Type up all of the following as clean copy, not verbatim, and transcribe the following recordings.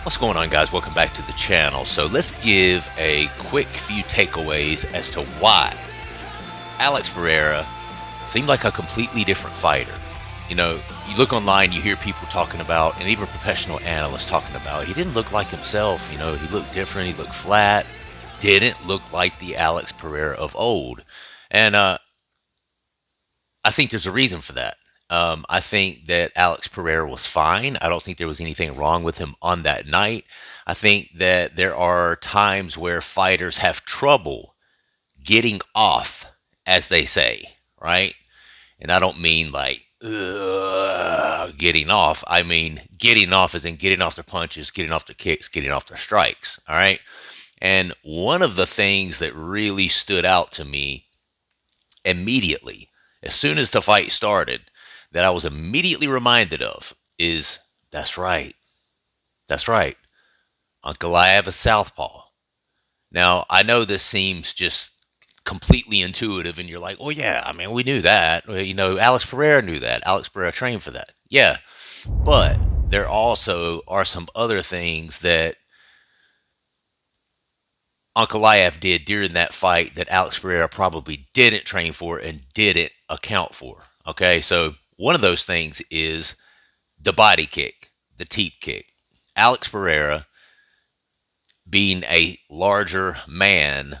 What's going on, guys? Welcome back to the channel. So let's give a quick few takeaways as to why Alex Pereira seemed like a completely different fighter. You know, you look online, you hear people talking about, and even professional analysts talking about, he didn't look like himself. You know, he looked different, he looked flat, didn't look like the Alex Pereira of old. And I think there's a reason for that. I think that Alex Pereira was fine. I don't think there was anything wrong with him on that night. I think that there are times where fighters have trouble getting off, as they say, right? And I don't mean like getting off. I mean getting off as in getting off their punches, getting off their kicks, getting off their strikes, all right? And one of the things that really stood out to me immediately, as soon as the fight started, that I was immediately reminded of is that's right. That's right. Ankalaev is southpaw. Now, I know this seems just completely intuitive, and you're like, oh, yeah, I mean, we knew that. Well, you know, Alex Pereira knew that. Alex Pereira trained for that. Yeah. But there also are some other things that Ankalaev did during that fight that Alex Pereira probably didn't train for and didn't account for. Okay, so one of those things is the body kick, the teep kick. Alex Pereira, being a larger man,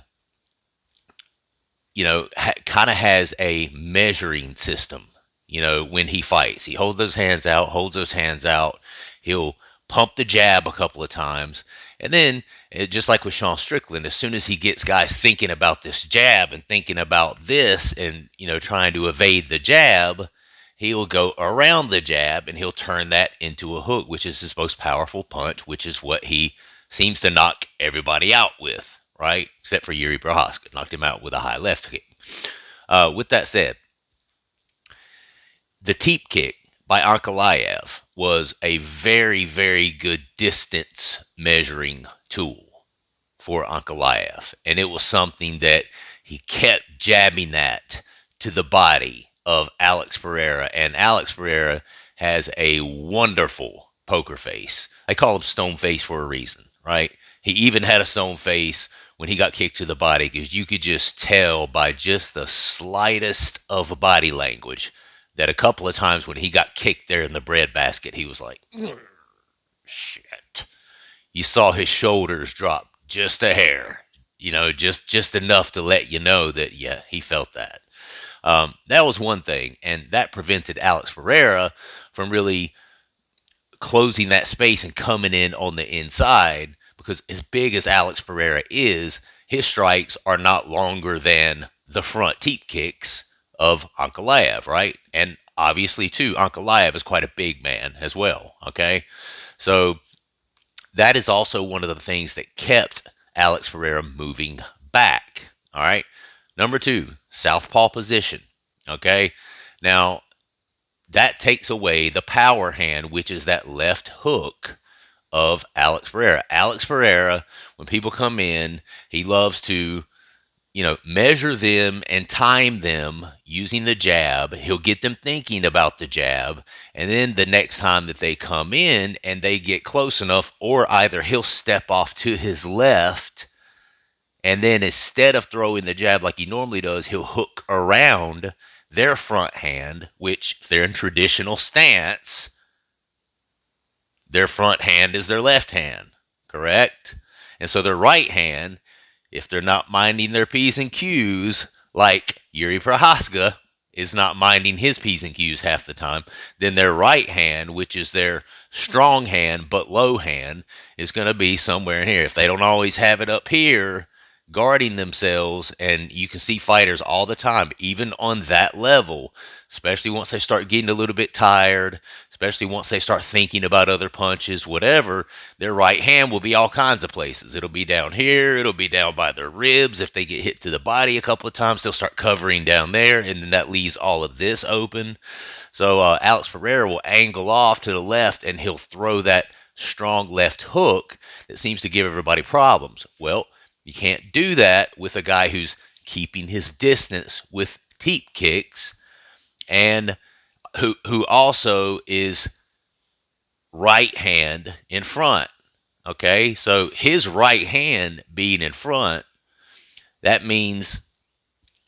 kind of has a measuring system. You know, when he fights, he holds those hands out, holds those hands out. He'll pump the jab a couple of times. And then, just like with Sean Strickland, as soon as he gets guys thinking about this jab and thinking about this and, trying to evade the jab, he'll go around the jab and he'll turn that into a hook, which is his most powerful punch, which is what he seems to knock everybody out with, right? Except for Yuri Prohaska, knocked him out with a high left kick. With that said, the teep kick by Ankalaev was a very, very good distance measuring tool for Ankalaev. And it was something that he kept jabbing that to the body of Alex Pereira. And Alex Pereira has a wonderful poker face. I call him stone face for a reason, right? He even had a stone face when he got kicked to the body because you could just tell by just the slightest of body language that a couple of times when he got kicked there in the breadbasket, he was like, shit. You saw his shoulders drop just a hair, just enough to let you know that, yeah, he felt that. That was one thing, and that prevented Alex Pereira from really closing that space and coming in on the inside because as big as Alex Pereira is, his strikes are not longer than the front teep kicks of Ankalaev, right? And obviously, too, Ankalaev is quite a big man as well, okay? So that is also one of the things that kept Alex Pereira moving back, all right? Number two, southpaw position, okay? Now, that takes away the power hand, which is that left hook of Alex Pereira. Alex Pereira, when people come in, he loves to measure them and time them using the jab. He'll get them thinking about the jab. And then the next time that they come in and they get close enough, or either he'll step off to his left, and then instead of throwing the jab like he normally does, he'll hook around their front hand, which if they're in traditional stance, their front hand is their left hand, correct? And so their right hand, if they're not minding their P's and Q's, like Yuri Prohaska is not minding his P's and Q's half the time, then their right hand, which is their strong hand but low hand, is going to be somewhere in here. If they don't always have it up here, guarding themselves, and you can see fighters all the time, even on that level, especially once they start getting a little bit tired, especially once they start thinking about other punches, whatever, their right hand will be all kinds of places. It'll be down here, it'll be down by their ribs. If they get hit to the body a couple of times, they'll start covering down there, and then that leaves all of this open. So Alex Pereira will angle off to the left, and he'll throw that strong left hook that seems to give everybody problems. Well, you can't do that with a guy who's keeping his distance with teep kicks and who also is right hand in front. Okay, so his right hand being in front, that means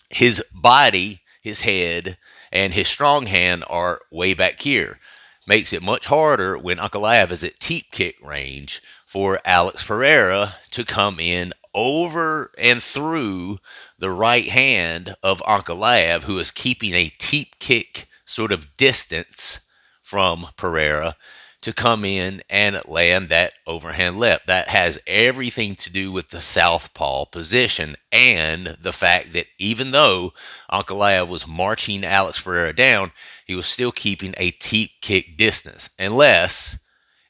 his body, his head, and his strong hand are way back here. Makes it much harder when Ankalaev is at teep kick range for Alex Pereira to come in over and through the right hand of Ankalaev, who is keeping a teep kick sort of distance from Pereira, to come in and land that overhand left. That has everything to do with the southpaw position and the fact that even though Ankalaev was marching Alex Pereira down, he was still keeping a teep kick distance, unless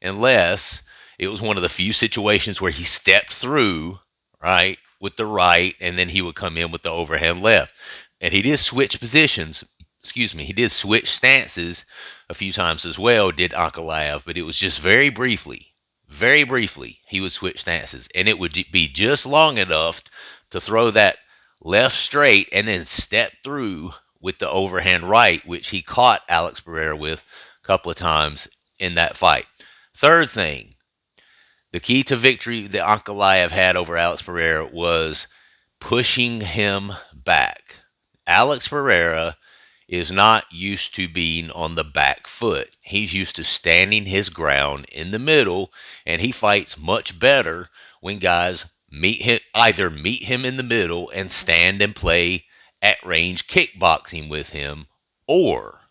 it was one of the few situations where he stepped through, right, with the right, and then he would come in with the overhand left. And he did switch positions. Excuse me. He did switch stances a few times as well, did Ankalaev, but it was just very briefly. Very briefly, he would switch stances, and it would be just long enough to throw that left straight and then step through with the overhand right, which he caught Alex Pereira with a couple of times in that fight. Third thing, the key to victory that Ankalaev had over Alex Pereira was pushing him back. Alex Pereira is not used to being on the back foot. He's used to standing his ground in the middle, and he fights much better when guys either meet him in the middle and stand and play at range kickboxing with him, or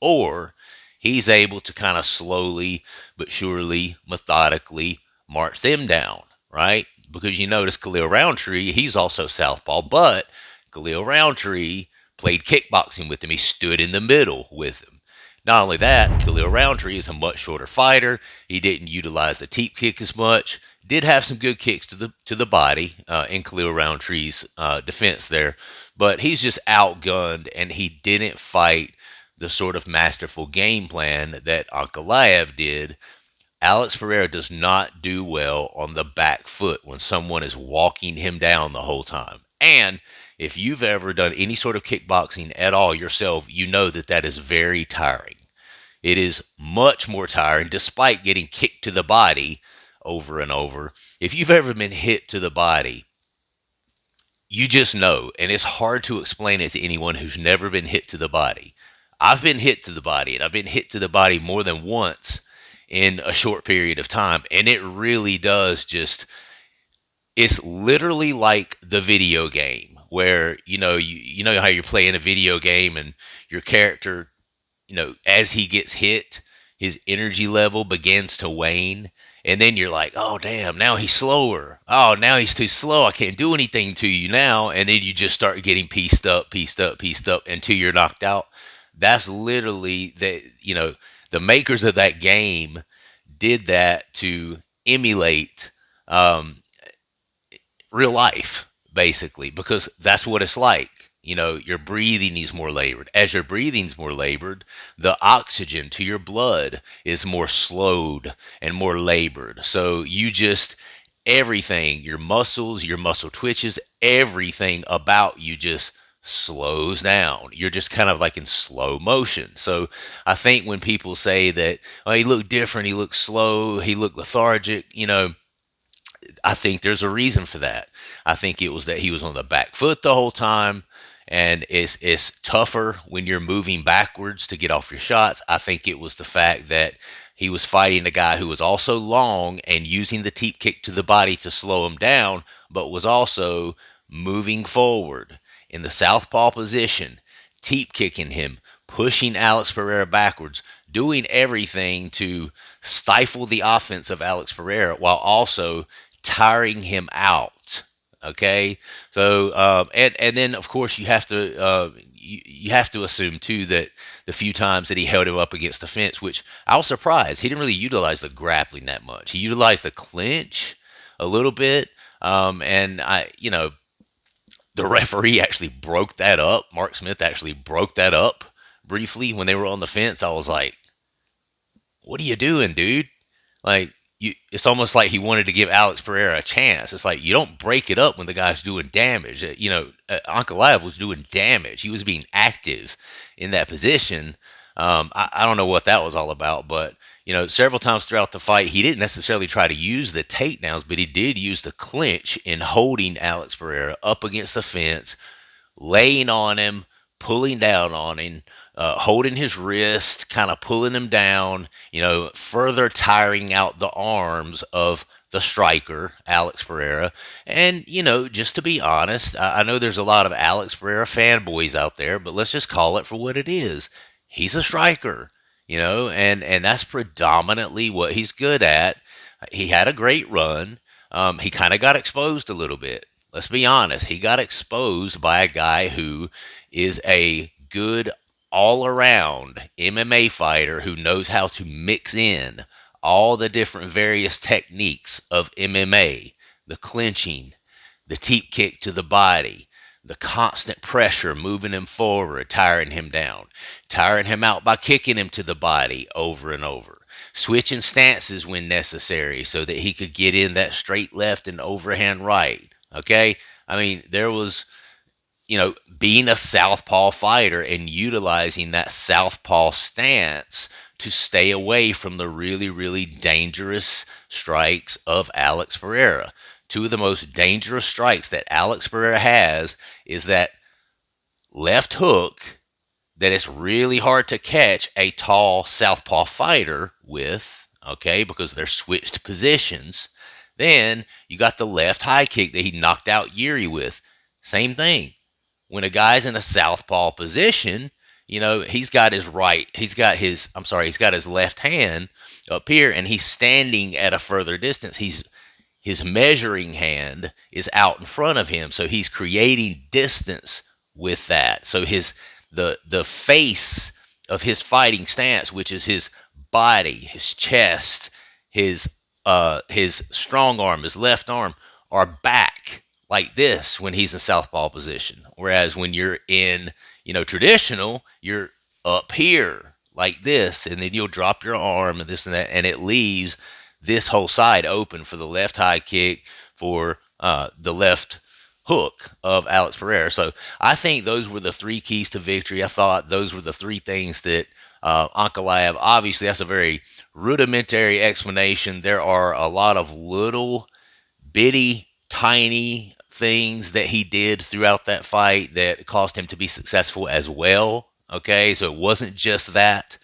or he's able to kind of slowly but surely, methodically march them down, right? Because you notice Khalil Roundtree, he's also southpaw, but Khalil Roundtree played kickboxing with him. He stood in the middle with him. Not only that, Khalil Roundtree is a much shorter fighter. He didn't utilize the teep kick as much. Did have some good kicks to the body in Khalil Roundtree's defense there, but he's just outgunned, and he didn't fight the sort of masterful game plan that Ankalaev did. Alex Pereira does not do well on the back foot when someone is walking him down the whole time. And if you've ever done any sort of kickboxing at all yourself, you know that that is very tiring. It is much more tiring, despite getting kicked to the body over and over. If you've ever been hit to the body, you just know, and it's hard to explain it to anyone who's never been hit to the body. I've been hit to the body, and I've been hit to the body more than once in a short period of time, and it really does just, it's literally like the video game where you know how you're playing a video game and your character, as he gets hit, his energy level begins to wane. And then you're like, oh, damn, now he's slower. Oh, now he's too slow. I can't do anything to you now. And then you just start getting pieced up until you're knocked out. That's literally the makers of that game did that to emulate real life, basically, because that's what it's like. Your breathing is more labored. As your breathing's more labored, the oxygen to your blood is more slowed and more labored. So everything, your muscles, your muscle twitches, everything about you just slows down. You're just kind of like in slow motion. So I think when people say that, oh, he looked different, he looked slow, he looked lethargic, I think there's a reason for that. I think it was that he was on the back foot the whole time, and it's tougher when you're moving backwards to get off your shots. I think it was the fact that he was fighting a guy who was also long and using the teep kick to the body to slow him down, but was also moving forward in the southpaw position, teep kicking him, pushing Alex Pereira backwards, doing everything to stifle the offense of Alex Pereira while also tiring him out. Okay, so and then of course you have to assume too that the few times that he held him up against the fence, which I was surprised, he didn't really utilize the grappling that much. He utilized the clinch a little bit, and the referee actually broke that up. Mark Smith actually broke that up briefly when they were on the fence. I was like, "What are you doing, dude?" Like, it's almost like he wanted to give Alex Pereira a chance. It's like you don't break it up when the guy's doing damage. Ankalaev was doing damage. He was being active in that position. I don't know what that was all about, but several times throughout the fight, he didn't necessarily try to use the takedowns, but he did use the clinch in holding Alex Pereira up against the fence, laying on him, pulling down on him, holding his wrist, kind of pulling him down, further tiring out the arms of the striker, Alex Pereira. And, just to be honest, I know there's a lot of Alex Pereira fanboys out there, but let's just call it for what it is. He's a striker, and that's predominantly what he's good at. He had a great run. He kind of got exposed a little bit. Let's be honest. He got exposed by a guy who is a good all around MMA fighter who knows how to mix in all the different various techniques of MMA, the clinching, the teep kick to the body, the constant pressure moving him forward, tiring him down, tiring him out by kicking him to the body over and over, switching stances when necessary so that he could get in that straight left and overhand right. Okay? I mean, there was, being a southpaw fighter and utilizing that southpaw stance to stay away from the really, really dangerous strikes of Alex Pereira. Two of the most dangerous strikes that Alex Pereira has is that left hook that it's really hard to catch a tall southpaw fighter with, okay, because they're switched positions. Then you got the left high kick that he knocked out Yuri with. Same thing. When a guy's in a southpaw position, he's got his left hand up here and he's standing at a further distance. His measuring hand is out in front of him, so he's creating distance with that. So the face of his fighting stance, which is his body, his chest, his strong arm, his left arm, are back like this when he's in southpaw position. Whereas when you're in, traditional, you're up here like this, and then you'll drop your arm and this and that, and it leaves this whole side open for the left high kick, for the left hook of Alex Pereira. So I think those were the three keys to victory. I thought those were the three things that Ankalaev, obviously that's a very rudimentary explanation. There are a lot of little bitty tiny things that he did throughout that fight that caused him to be successful as well. Okay, so it wasn't just that,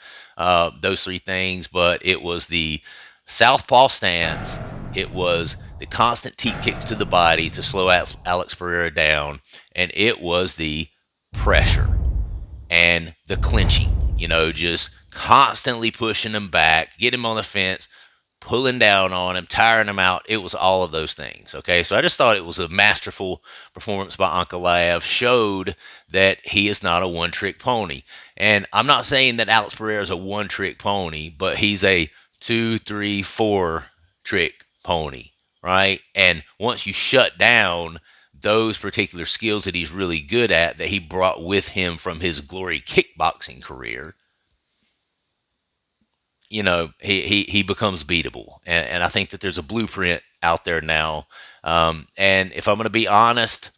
those three things, but it was the southpaw stance, it was the constant teep kicks to the body to slow Alex Pereira down, and it was the pressure and the clinching, just constantly pushing him back, get him on the fence, pulling down on him, tiring him out. It was all of those things. Okay, so I just thought it was a masterful performance by Ankalaev. Showed that he is not a one-trick pony. And I'm not saying that Alex Pereira is a one-trick pony, but he's a 2, 3, 4-trick pony, right? And once you shut down those particular skills that he's really good at, that he brought with him from his glory kickboxing career, he becomes beatable. And I think that there's a blueprint out there now. And if I'm going to be honest,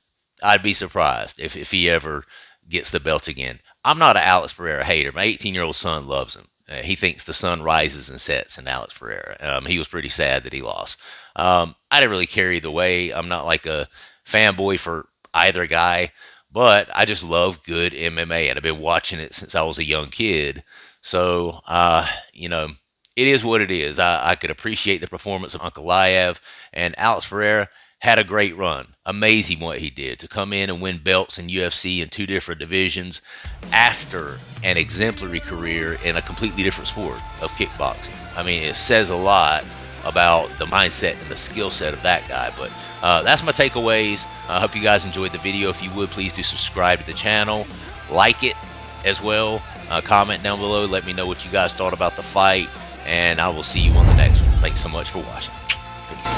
I'd be surprised if he ever gets the belt again. I'm not an Alex Pereira hater. My 18-year-old son loves him. He thinks the sun rises and sets in Alex Pereira. He was pretty sad that he lost. I didn't really care either way. I'm not like a fanboy for either guy, but I just love good MMA, and I've been watching it since I was a young kid. So, it is what it is. I could appreciate the performance of Ankalaev, and Alex Pereira had a great run. Amazing what he did to come in and win belts in UFC in 2 different divisions after an exemplary career in a completely different sport of kickboxing. I mean, it says a lot about the mindset and the skill set of that guy. But that's my takeaways. I hope you guys enjoyed the video. If you would, please do subscribe to the channel. Like it as well. Comment down below. Let me know what you guys thought about the fight. And I will see you on the next one. Thanks so much for watching. Peace.